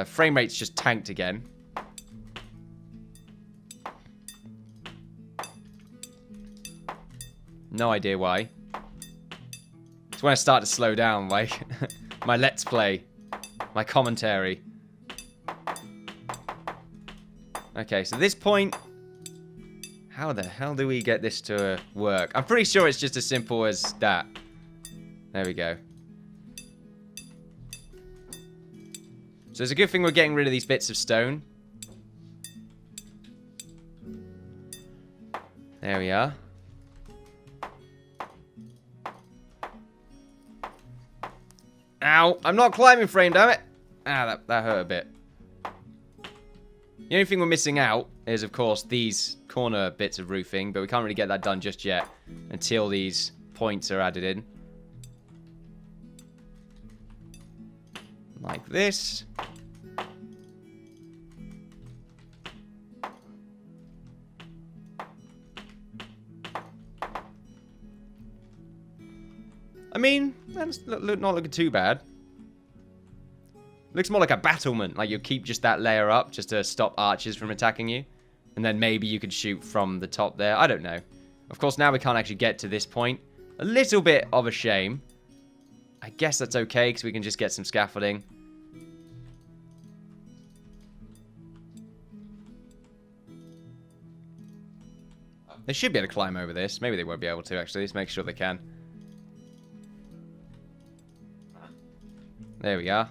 Frame rate's just tanked again. No idea why. It's when I start to slow down, like my let's play, my commentary. Okay, so this point, how the hell do we get this to work? I'm pretty sure it's just as simple as that. There we go. So it's a good thing we're getting rid of these bits of stone. There we are. Ow! I'm not climbing frame, damn it! Ah, that hurt a bit. The only thing we're missing out is, of course, these corner bits of roofing, but we can't really get that done just yet until these points are added in. Like this. I mean, that's not looking too bad. Looks more like a battlement. Like you keep just that layer up just to stop archers from attacking you. And then maybe you could shoot from the top there. I don't know. Of course, now we can't actually get to this point. A little bit of a shame. I guess that's okay because we can just get some scaffolding. They should be able to climb over this. Maybe they won't be able to, actually. Let's make sure they can. There we are.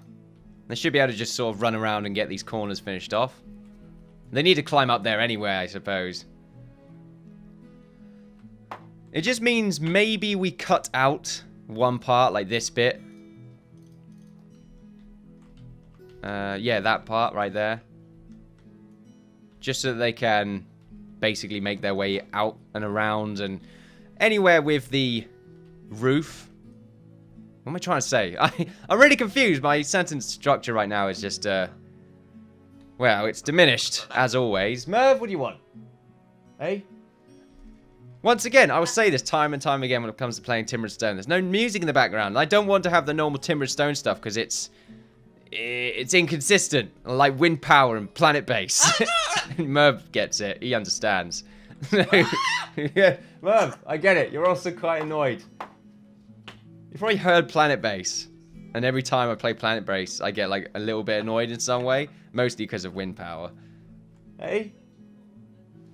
They should be able to just sort of run around and get these corners finished off. They need to climb up there anyway, I suppose. It just means maybe we cut out one part, like this bit. Yeah, that part right there. Just so that they can basically make their way out and around and anywhere with the roof. What am I trying to say? I'm really confused. My sentence structure right now is just, well, it's diminished, as always. Merv, what do you want? Hey? Once again, I will say this time and time again when it comes to playing Timber and Stone. There's no music in the background. I don't want to have the normal Timber and Stone stuff because it's inconsistent. Like wind power and planet base. Merv gets it. He understands. Yeah, Merv, I get it. You're also quite annoyed. You've probably heard Planet Base, and every time I play Planet Base, I get like a little bit annoyed in some way, mostly because of wind power. Hey,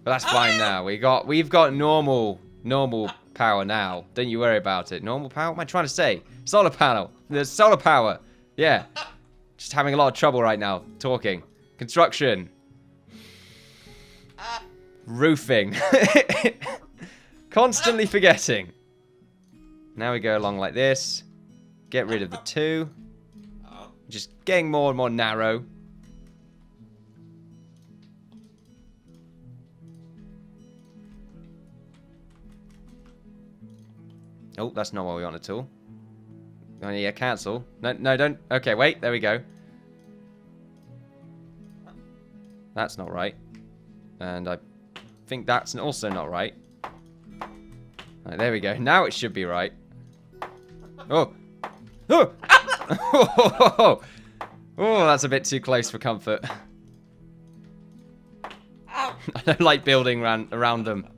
but that's fine now. We've got normal power now. Don't you worry about it. Normal power? What am I trying to say? Solar panel. There's solar power. Yeah. Just having a lot of trouble right now talking. Construction. Roofing. Constantly forgetting. Now we go along like this. Get rid of the 2. Just getting more and more narrow. Oh, that's not what we want at all. Oh, yeah, cancel. No, don't. Okay, wait. There we go. That's not right. And I think that's also not right. Right, there we go. Now it should be right. Oh. Oh. Oh, that's a bit too close for comfort. I don't like building around them.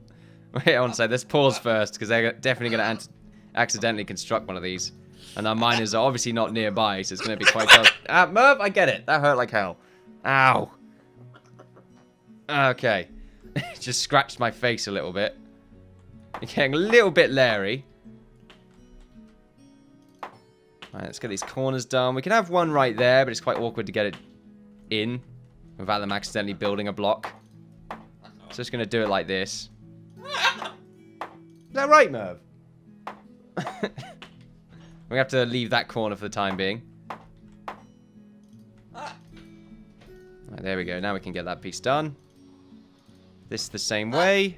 Wait, I want to say, let's pause first, because they're definitely going to accidentally construct one of these. And our miners are obviously not nearby, so it's going to be quite close. Merv, I get it. That hurt like hell. Ow. Okay. Just scratched my face a little bit. You're getting a little bit leery. Alright, let's get these corners done. We can have one right there, but it's quite awkward to get it in without them accidentally building a block. So just going to do it like this. Is that right, Merv? We have to leave that corner for the time being. Right, there we go. Now we can get that piece done. This the same way.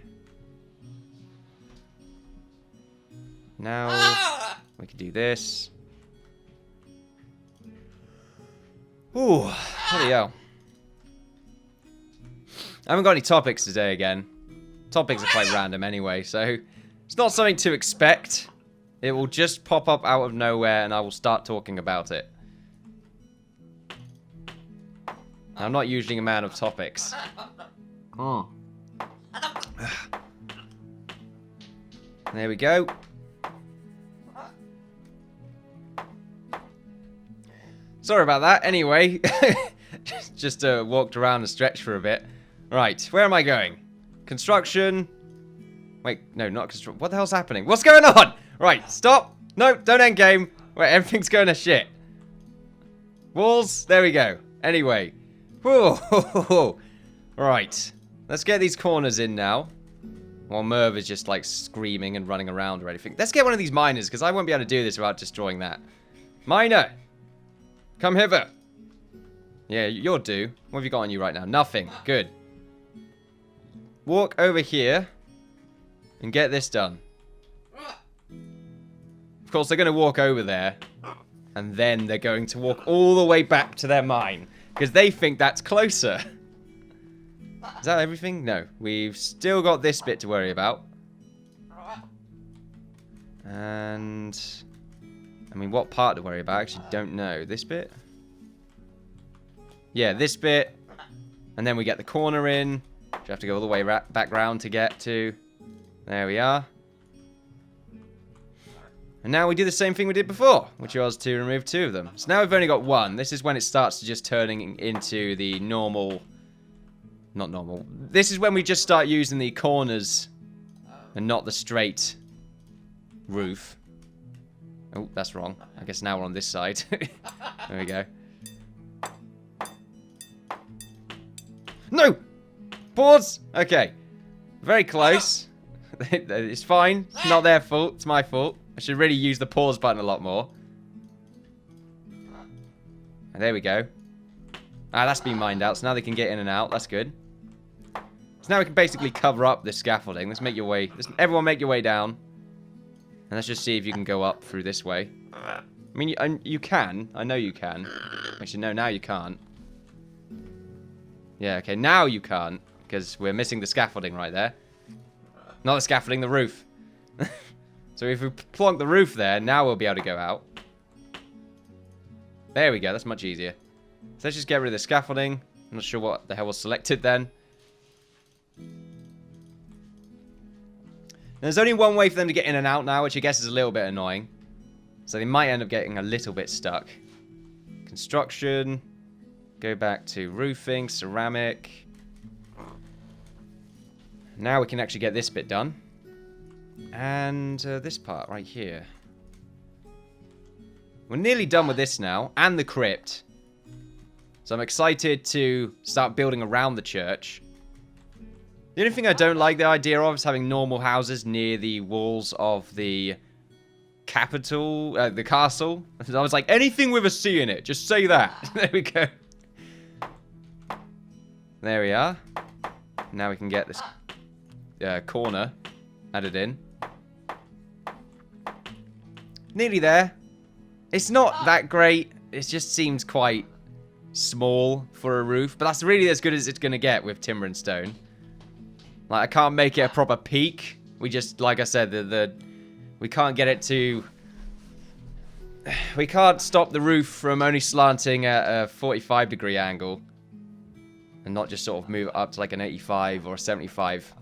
Now we can do this. Ooh, bloody hell. I haven't got any topics today again. Topics are quite random anyway, so it's not something to expect. It will just pop up out of nowhere and I will start talking about it. I'm not usually a man of topics. Oh. There we go. Sorry about that. Anyway, just walked around and stretched for a bit. Right, where am I going? Construction. Wait, no, not construction. What the hell's happening? What's going on? Right, stop. No, don't end game. Wait, everything's going to shit. Walls. There we go. Anyway. Whoa. Right. Let's get these corners in now. While Merv is just like screaming and running around or anything. Let's get one of these miners, because I won't be able to do this without destroying that. Miner! Come hither. Yeah, you'll do. What have you got on you right now? Nothing. Good. Walk over here and get this done. Of course, they're going to walk over there, and then they're going to walk all the way back to their mine, because they think that's closer. Is that everything? No. We've still got this bit to worry about. And I mean, what part to worry about? I actually don't know. This bit? Yeah, this bit. And then we get the corner in. You have to go all the way back round to get to. There we are. And now we do the same thing we did before, which was to remove 2 of them. So now we've only got 1. This is when it starts to just turning into the normal... Not normal. This is when we just start using the corners and not the straight roof. Oh, that's wrong. I guess now we're on this side. There we go. No! Pause! Okay. Very close. It's fine. It's not their fault. It's my fault. I should really use the pause button a lot more. And there we go. Ah, that's been mined out, so now they can get in and out. That's good. So now we can basically cover up this scaffolding. Let's make your way. Everyone make your way down. And let's just see if you can go up through this way. I mean, you can. I know you can. Actually, no, now you can't. Yeah, okay, now you can't. Because we're missing the scaffolding right there. Not the scaffolding, the roof. So if we plonk the roof there, now we'll be able to go out. There we go, that's much easier. So let's just get rid of the scaffolding. I'm not sure what the hell was selected then. There's only one way for them to get in and out now, which I guess is a little bit annoying. So they might end up getting a little bit stuck. Construction. Go back to roofing, ceramic. Now we can actually get this bit done. And this part right here. We're nearly done with this now, and the crypt. So I'm excited to start building around the church. The only thing I don't like the idea of is having normal houses near the walls of the capital, the castle. I was like, anything with a C in it, just say that. There we go. There we are. Now we can get this corner added in. Nearly there. It's not that great. It just seems quite small for a roof, but that's really as good as it's going to get with timber and stone. Like, I can't make it a proper peak. We just, like I said, we can't get it to... We can't stop the roof from only slanting at a 45-degree angle. And not just sort of move it up to like an 85 or a 75.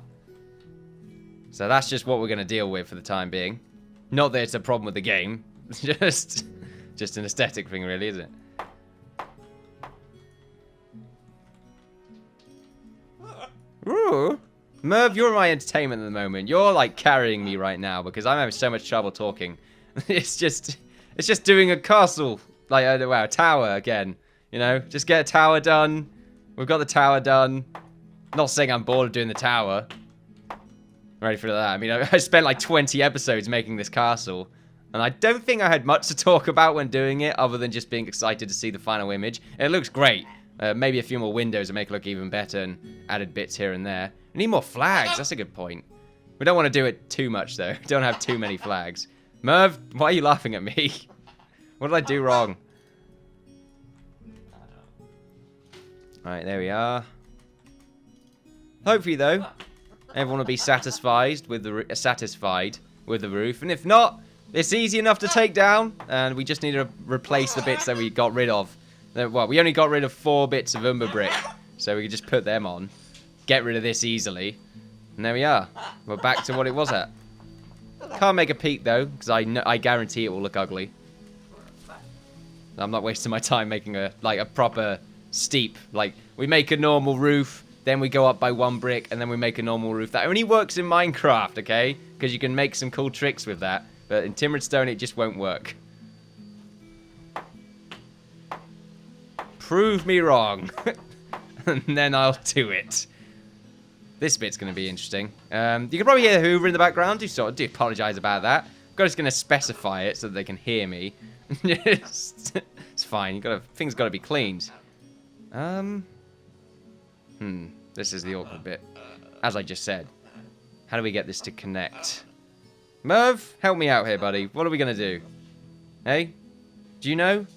So that's just what we're going to deal with for the time being. Not that it's a problem with the game. It's just an aesthetic thing, really, isn't it? Ooh. Merv, you're my entertainment at the moment. You're like carrying me right now because I'm having so much trouble talking. It's just doing a castle, like a tower again. You know, just get a tower done. We've got the tower done. Not saying I'm bored of doing the tower. Ready for that? I mean, I spent like 20 episodes making this castle, and I don't think I had much to talk about when doing it, other than just being excited to see the final image. It looks great. Maybe a few more windows to make it look even better, and added bits here and there. We need more flags. That's a good point. We don't want to do it too much, though. Don't have too many flags. Merv, why are you laughing at me? What did I do wrong? Alright, there we are. Hopefully, though, everyone will be satisfied with the roof. And if not, it's easy enough to take down. And we just need to replace the bits that we got rid of Well, we only got rid of 4 bits of umber brick, so we could just put them on, get rid of this easily, and there we are. We're back to what it was at. Can't make a peak though, because I guarantee it will look ugly. I'm not wasting my time making a proper steep. Like, we make a normal roof, then we go up by 1 brick, and then we make a normal roof. That only works in Minecraft, okay? Because you can make some cool tricks with that. But in Timbered Stone, it just won't work. Prove me wrong. And then I'll do it. This bit's going to be interesting. You can probably hear Hoover in the background. Do apologise about that. I'm just going to specify it so that they can hear me. It's fine. Things got to be cleaned. This is the awkward bit. As I just said. How do we get this to connect? Merv, help me out here, buddy. What are we going to do? Hey? Do you know?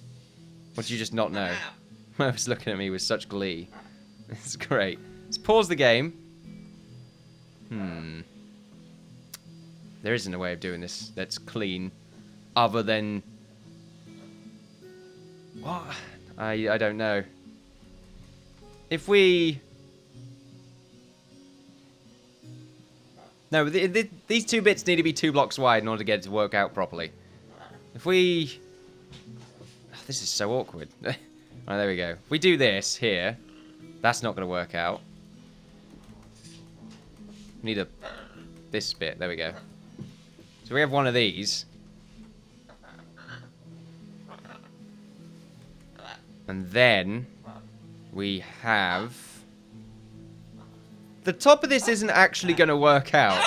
Or do you just not know? Merv's looking at me with such glee. It's great. Let's pause the game. There isn't a way of doing this that's clean. Other than... What? I don't know. If we... No, these 2 bits need to be 2 blocks wide in order to get it to work out properly. If we... Oh, this is so awkward. Right, there we go. If we do this here, that's not going to work out. We need this bit. There we go. So we have one of these. And then we have... The top of this isn't actually going to work out.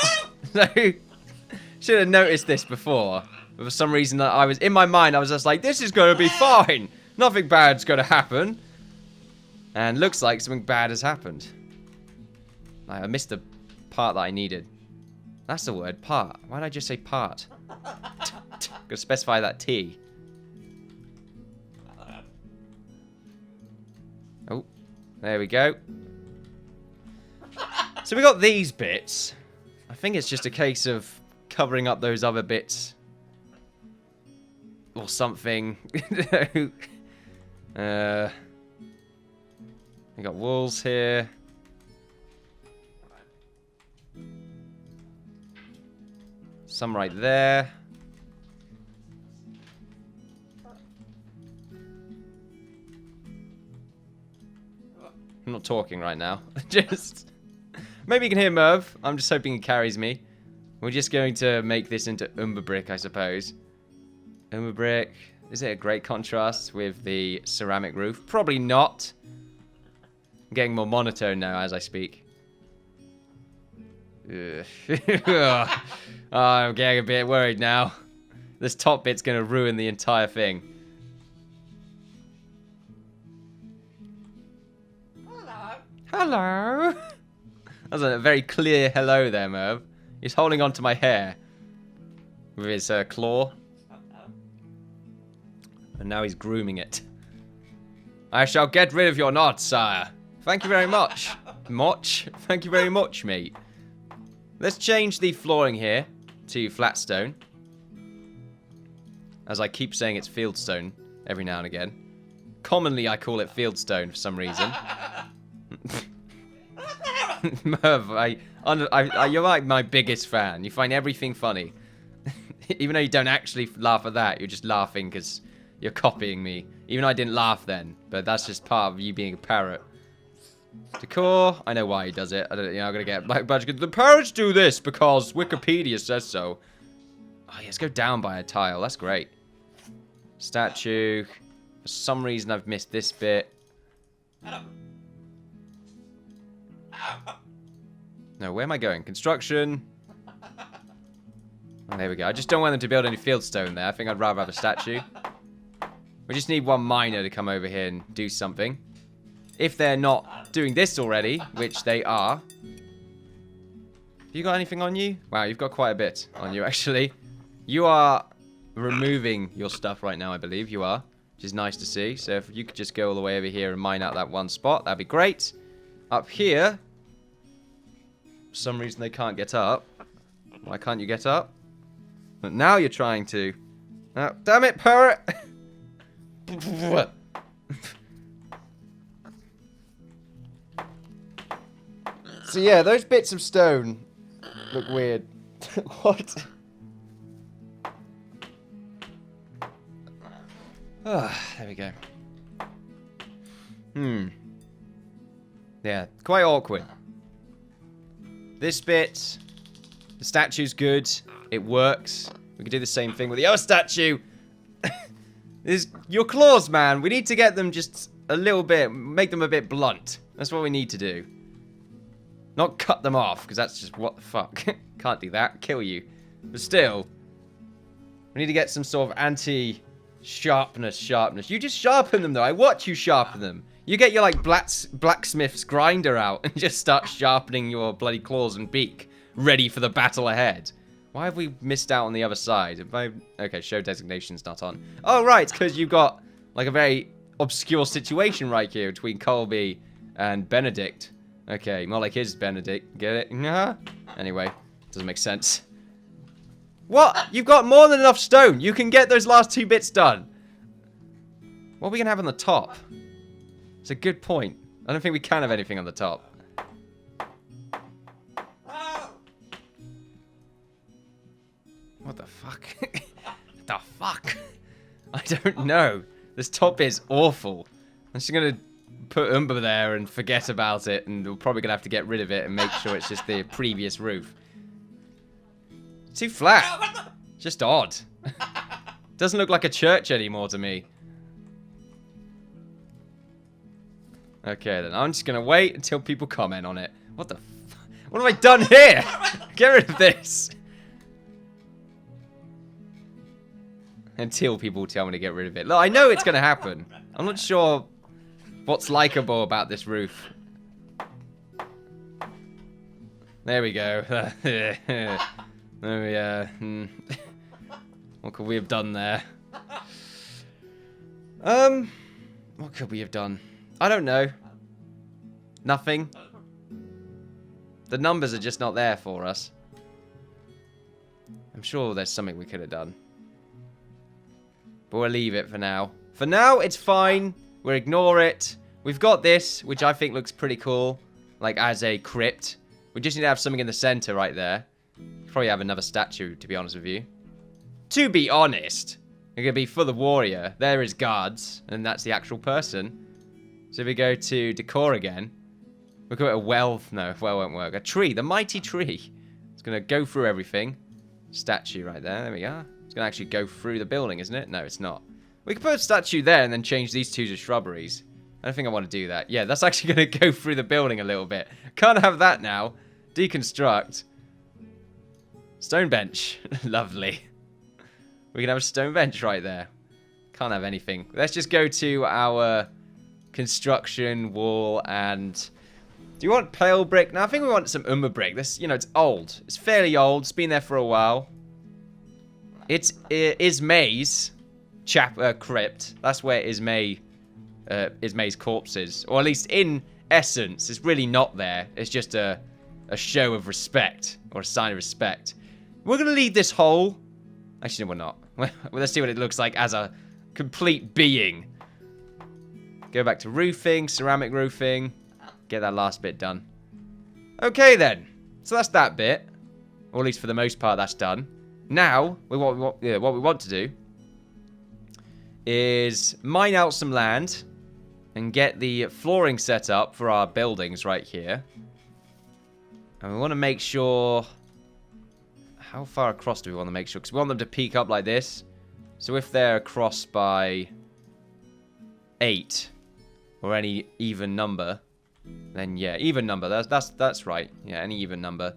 So, should have noticed this before. But for some reason, in my mind, I was just like, this is going to be fine. Nothing bad's going to happen. And looks like something bad has happened. I missed the part that I needed. That's the word, part. Why did I just say part? Gotta specify that T. Oh, there we go. So we got these bits. I think it's just a case of covering up those other bits. Or something. We got walls here. Some right there. I'm not talking right now. Just... Maybe you can hear Merv. I'm just hoping he carries me. We're just going to make this into umber brick, I suppose. Umber brick. Is it a great contrast with the ceramic roof? Probably not. I'm getting more monotone now as I speak. Oh, I'm getting a bit worried now. This top bit's going to ruin the entire thing. Hello. Hello. That was a very clear hello there, Merv. He's holding on to my hair with his claw. And now he's grooming it. I shall get rid of your knot, sire. Thank you very much. Thank you very much, mate. Let's change the flooring here to flat stone. As I keep saying it's fieldstone every now and again. Commonly I call it fieldstone for some reason. Merv, you're like my biggest fan. You find everything funny. Even though you don't actually laugh at that, you're just laughing because you're copying me. Even though I didn't laugh then, but that's just part of you being a parrot. Decor, I know why he does it. I'm gonna get black badge. The parrots do this because Wikipedia says so. Oh, yeah, let's go down by a tile. That's great. Statue. For some reason, I've missed this bit. No, where am I going? Construction. Oh, there we go. I just don't want them to build any fieldstone there. I think I'd rather have a statue. We just need one miner to come over here and do something. If they're not doing this already, which they are. Have you got anything on you? Wow, you've got quite a bit on you, actually. You are removing your stuff right now, I believe. You are, which is nice to see. So if you could just go all the way over here and mine out that one spot, that'd be great. Up here, for some reason they can't get up. Why can't you get up? But now you're trying to. Oh, damn it, parrot! So yeah, those bits of stone look weird. What? Oh, there we go. Yeah, quite awkward. This bit, the statue's good. It works. We can do the same thing with the other statue. Your claws, man. We need to get them just a little bit, make them a bit blunt. That's what we need to do. Not cut them off, because that's just, what the fuck. Can't do that. Kill you. But still, we need to get some sort of anti-sharpness. You just sharpen them, though. I watch you sharpen them. You get your, like, blacksmith's grinder out and just start sharpening your bloody claws and beak, ready for the battle ahead. Why have we missed out on the other side? Okay, show designation's not on. Oh, right, because you've got, like, a very obscure situation right here between Colby and Benedict. Okay, more like his Benedict. Get it? Nah. Anyway, doesn't make sense. What? You've got more than enough stone. You can get those last 2 bits done. What are we going to have on the top? It's a good point. I don't think we can have anything on the top. What the fuck? What the fuck? I don't know. This top is awful. I'm just going to put Umber there and forget about it, and we're probably going to have to get rid of it and make sure it's just the previous roof. It's too flat. Just odd. Doesn't look like a church anymore to me. Okay, then. I'm just going to wait until people comment on it. What the fuck? What have I done here? Get rid of this. Until people tell me to get rid of it. Look, I know it's going to happen. I'm not sure what's likable about this roof. There we go. What could we have done there? What could we have done? I don't know. Nothing. The numbers are just not there for us. I'm sure there's something we could have done. But we'll leave it for now. For now, it's fine. We'll ignore it. We've got this, which I think looks pretty cool. Like, as a crypt. We just need to have something in the center right there. Probably have another statue, to be honest with you. To be honest, it could be for the warrior. There is guards, and that's the actual person. So if we go to decor again, we'll go at a well. No, well won't work. A tree, the mighty tree. It's going to go through everything. Statue right there. There we are. It's going to actually go through the building, isn't it? No, it's not. We could put a statue there and then change these 2 to shrubberies. I don't think I want to do that. Yeah, that's actually going to go through the building a little bit. Can't have that now. Deconstruct. Stone bench. Lovely. We can have a stone bench right there. Can't have anything. Let's just go to our construction wall and... Do you want pale brick? No, I think we want some umber brick. This, you know, it's old. It's fairly old. It's been there for a while. It's Ismay's crypt. That's where Ismay's corpse is. Or at least in essence, it's really not there. It's just a show of respect. Or a sign of respect. We're going to leave this hole. Actually, no, we're not. Let's see what it looks like as a complete being. Go back to roofing, ceramic roofing. Get that last bit done. Okay, then. So that's that bit. Or at least for the most part, that's done. Now, what we want to do is mine out some land and get the flooring set up for our buildings right here. And we want to make sure... How far across do we want to make sure? Because we want them to peak up like this. So if they're across by 8 or any even number, then yeah, even number. That's right. Yeah, any even number.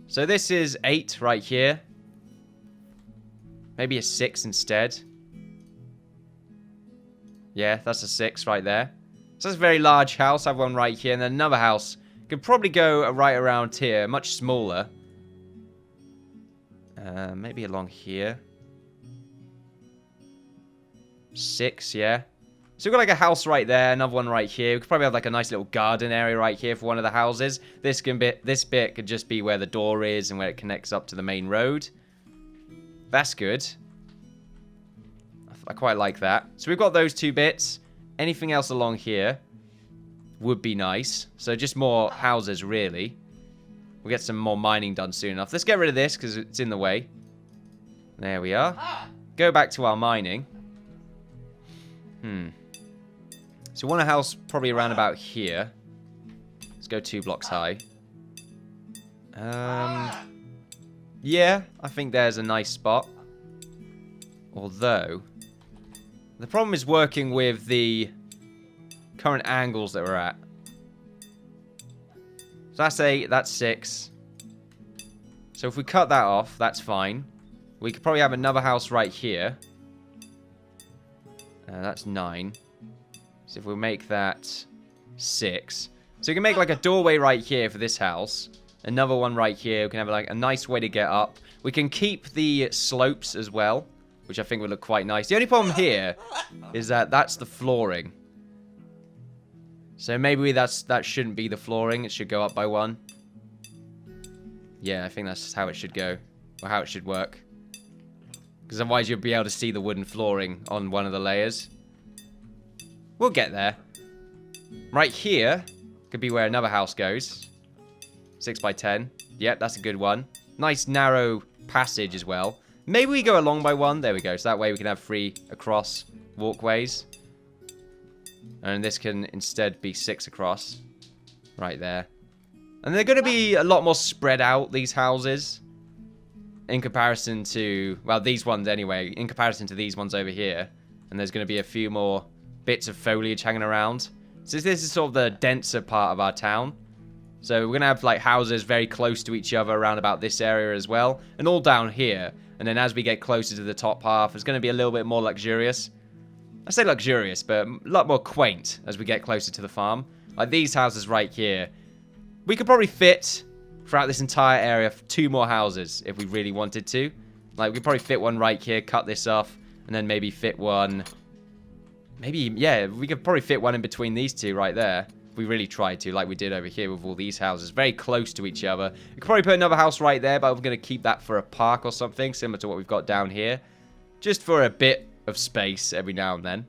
So this is 8 right here. Maybe a 6 instead. Yeah, that's a 6 right there. So that's a very large house. I have one right here. And then another house could probably go right around here. Much smaller. Maybe along here. 6, yeah. So we've got like a house right there. Another one right here. We could probably have like a nice little garden area right here for one of the houses. This bit could just be where the door is and where it connects up to the main road. That's good. I quite like that. So we've got those 2 bits. Anything else along here would be nice. So just more houses, really. We'll get some more mining done soon enough. Let's get rid of this because it's in the way. There we are. Go back to our mining. So we want a house probably around about here. Let's go 2 blocks high. Yeah, I think there's a nice spot. Although, the problem is working with the current angles that we're at. So that's 8, that's 6. So if we cut that off, that's fine. We could probably have another house right here. That's 9. So if we make that 6. So we can make like a doorway right here for this house. Another one right here. We can have like a nice way to get up. We can keep the slopes as well, which I think would look quite nice. The only problem here is that that's the flooring. So maybe that shouldn't be the flooring. It should go up by 1. Yeah, I think that's how it should go. Or how it should work. Because otherwise you'll be able to see the wooden flooring on one of the layers. We'll get there. Right here could be where another house goes. 6 by 10. Yep, that's a good one. Nice narrow passage as well. Maybe we go along by 1. There we go. So that way we can have 3 across walkways. And this can instead be 6 across. Right there. And they're going to be a lot more spread out, these houses. In comparison to, well, these ones anyway. In comparison to these ones over here. And there's going to be a few more bits of foliage hanging around. So this is sort of the denser part of our town. So we're going to have like houses very close to each other around about this area as well. And all down here. And then as we get closer to the top half, it's going to be a little bit more luxurious. I say luxurious, but a lot more quaint as we get closer to the farm. Like these houses right here. We could probably fit throughout this entire area 2 more houses if we really wanted to. Like we could probably fit one right here, cut this off, and then maybe fit one. Maybe, yeah, we could probably fit one in between these 2 right there. If we really tried to, like we did over here with all these houses. Very close to each other. We could probably put another house right there, but we're going to keep that for a park or something, similar to what we've got down here. Just for a bit of space every now and then.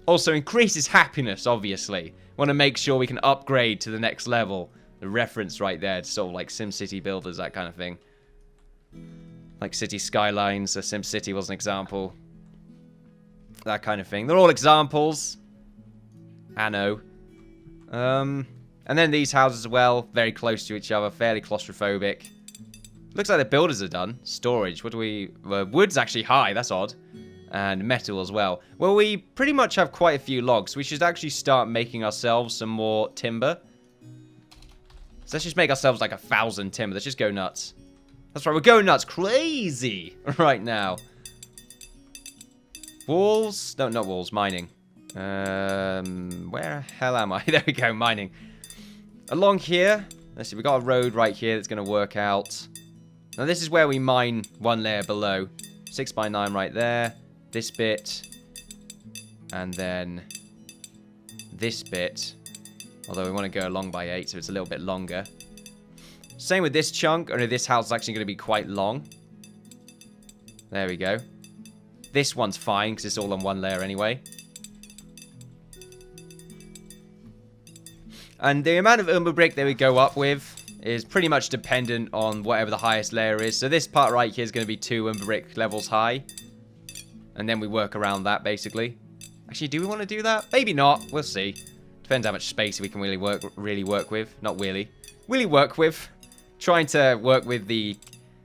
Also increases happiness, obviously. Want to make sure we can upgrade to the next level. The reference right there to sort of like SimCity builders, that kind of thing. Like City Skylines, SimCity was an example. That kind of thing. They're all examples. Anno. And then these houses as well. Very close to each other. Fairly claustrophobic. Looks like the builders are done. Storage. What do we... wood's actually high. That's odd. And metal as well. Well, we pretty much have quite a few logs. We should actually start making ourselves some more timber. So let's just make ourselves like 1,000 timber. Let's just go nuts. That's right. We're going nuts. Crazy right now. Walls? No, not walls. Mining. Where the hell am I? There we go. Mining. Along here. Let's see. We've got a road right here that's going to work out. Now, this is where we mine 1 layer below. 6 by 9 right there. This bit. And then this bit. Although we want to go along by 8, so it's a little bit longer. Same with this chunk. Only this house is actually going to be quite long. There we go. This one's fine, because it's all on 1 layer anyway. And the amount of umber brick that we go up with is pretty much dependent on whatever the highest layer is. So this part right here is going to be 2 umber brick levels high. And then we work around that, basically. Actually, do we want to do that? Maybe not. We'll see. Depends how much space we can really work with. Not really. Really work with. Trying to work with the...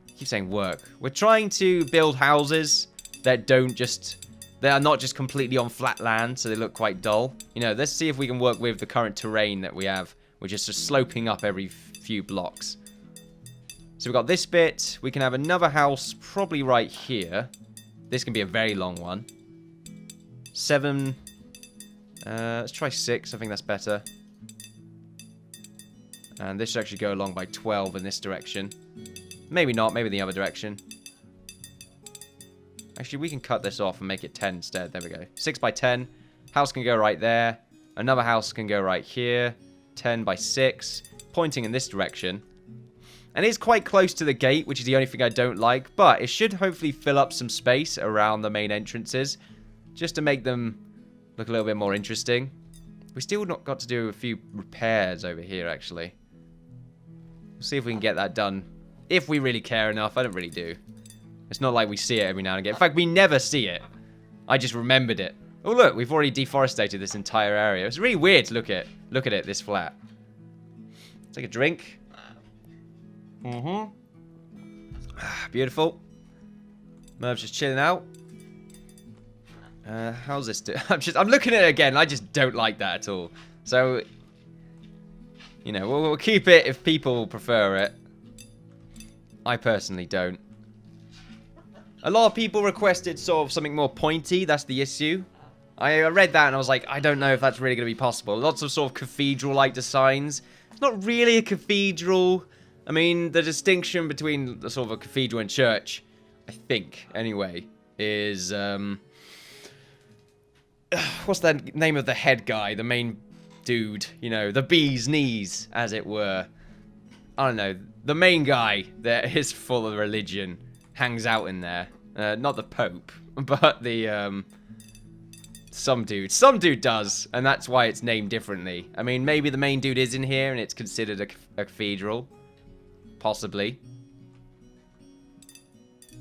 I keep saying work. We're trying to build houses that don't just... They are not just completely on flat land, so they look quite dull. You know, let's see if we can work with the current terrain that we have, which is just sloping up every few blocks. So we've got this bit. We can have another house probably right here. This can be a very long one. 7... let's try 6. I think that's better. And this should actually go along by 12 in this direction. Maybe not. Maybe the other direction. Actually, we can cut this off and make it 10 instead. There we go. 6 by 10. House can go right there. Another house can go right here. 10 by 6. Pointing in this direction. And it's quite close to the gate, which is the only thing I don't like. But it should hopefully fill up some space around the main entrances. Just to make them look a little bit more interesting. We still not got to do a few repairs over here, actually. See if we can get that done. If we really care enough. I don't really do. It's not like we see it every now and again. In fact, we never see it. I just remembered it. Oh, look. We've already deforested this entire area. It's really weird to look at it this flat. Take a drink. Beautiful. Merv's just chilling out. How's this do? I'm looking at it again. I just don't like that at all. So, you know, we'll keep it if people prefer it. I personally don't. A lot of people requested sort of something more pointy. That's the issue. I read that and I was like, I don't know if that's really going to be possible. Lots of sort of cathedral-like designs. It's not really a cathedral. I mean, the distinction between the sort of a cathedral and church, I think, anyway, is, what's the name of the head guy? The main dude, you know, the bee's knees, as it were. I don't know. The main guy that is full of religion hangs out in there. Not the Pope, but the, some dude. Some dude does, and that's why it's named differently. I mean, maybe the main dude is in here and it's considered a cathedral. Possibly.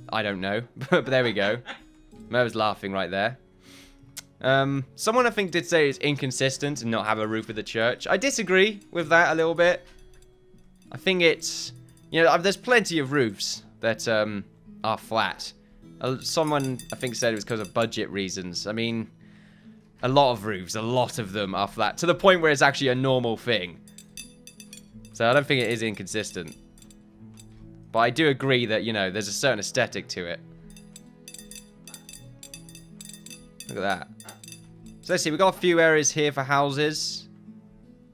I don't know, but there we go. Merv's laughing right there. Someone I think did say it's inconsistent and not have a roof of the church. I disagree with that a little bit. I think it's, you know, there's plenty of roofs that are flat. Someone I think said it was because of budget reasons. I mean, a lot of roofs, a lot of them are flat to the point where it's actually a normal thing. So I don't think it is inconsistent. But I do agree that, you know, there's a certain aesthetic to it. Look at that. So let's see, we've got a few areas here for houses.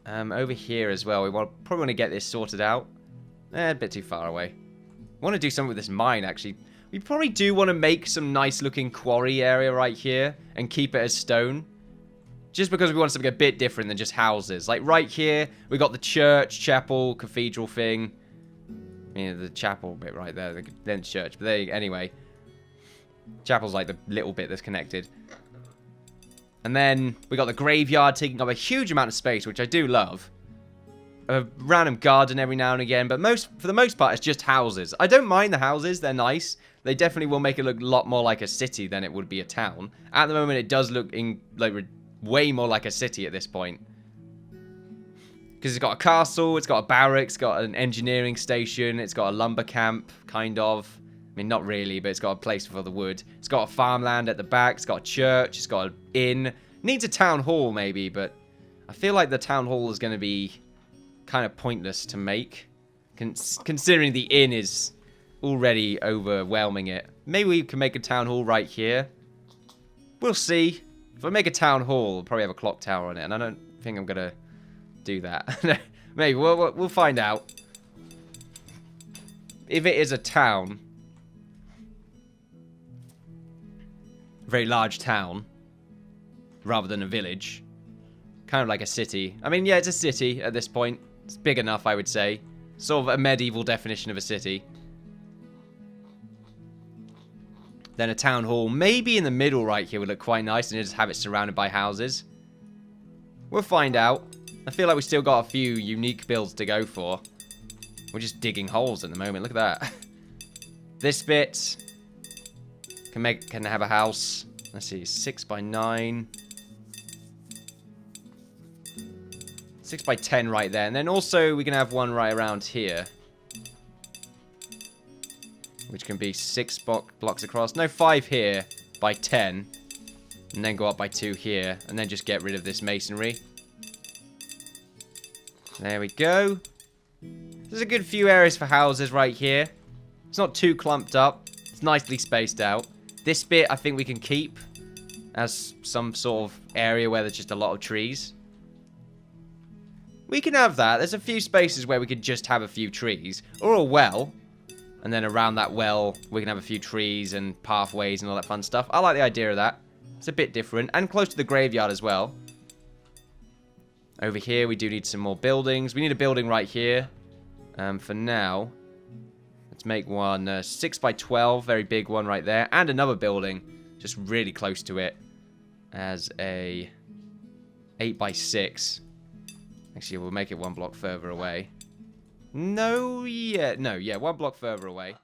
Over here as well. We probably want to get this sorted out. A bit too far away. I want to do something with this mine, actually. We probably do want to make some nice looking quarry area right here and keep it as stone. Just because we want something a bit different than just houses. Like right here, we got the church, chapel, cathedral thing. I mean, the chapel bit right there, then church. But anyway. Chapel's like the little bit that's connected. And then we got the graveyard taking up a huge amount of space, which I do love. A random garden every now and again, but for the most part, it's just houses. I don't mind the houses, they're nice. They definitely will make it look a lot more like a city than it would be a town. At the moment, it does look way more like a city at this point. Because it's got a castle, it's got a barracks, it's got an engineering station, it's got a lumber camp, kind of. I mean, not really, but it's got a place for the wood. It's got a farmland at the back, it's got a church, it's got an inn. Needs a town hall, maybe, but I feel like the town hall is going to be kind of pointless to make. Considering the inn is already overwhelming it. Maybe we can make a town hall right here. We'll see. If I make a town hall, I'll probably have a clock tower on it, and I don't think I'm going to do that. Maybe we'll find out. If it is a town, a very large town, rather than a village, kind of like a city. I mean, yeah, it's a city at this point. It's big enough, I would say. Sort of a medieval definition of a city. Then a town hall, maybe in the middle right here would look quite nice, and just have it surrounded by houses. We'll find out. I feel like we still got a few unique builds to go for. We're just digging holes at the moment. Look at that. This bit can have a house. Let's see, 6 by 9. 6 by 10 right there. And then also we can have one right around here. Which can be 6 blocks across. No, 5 here by 10. And then go up by 2 here. And then just get rid of this masonry. There we go. There's a good few areas for houses right here. It's not too clumped up. It's nicely spaced out. This bit I think we can keep as some sort of area where there's just a lot of trees. We can have that. There's a few spaces where we could just have a few trees. Or a well. And then around that well, we can have a few trees and pathways and all that fun stuff. I like the idea of that. It's a bit different. And close to the graveyard as well. Over here, we do need some more buildings. We need a building right here. For now, let's make one 6 by 12. Very big one right there. And another building just really close to it as a 8 by 6. Actually, we'll make it 1 block further away. No, yeah, 1 block further away.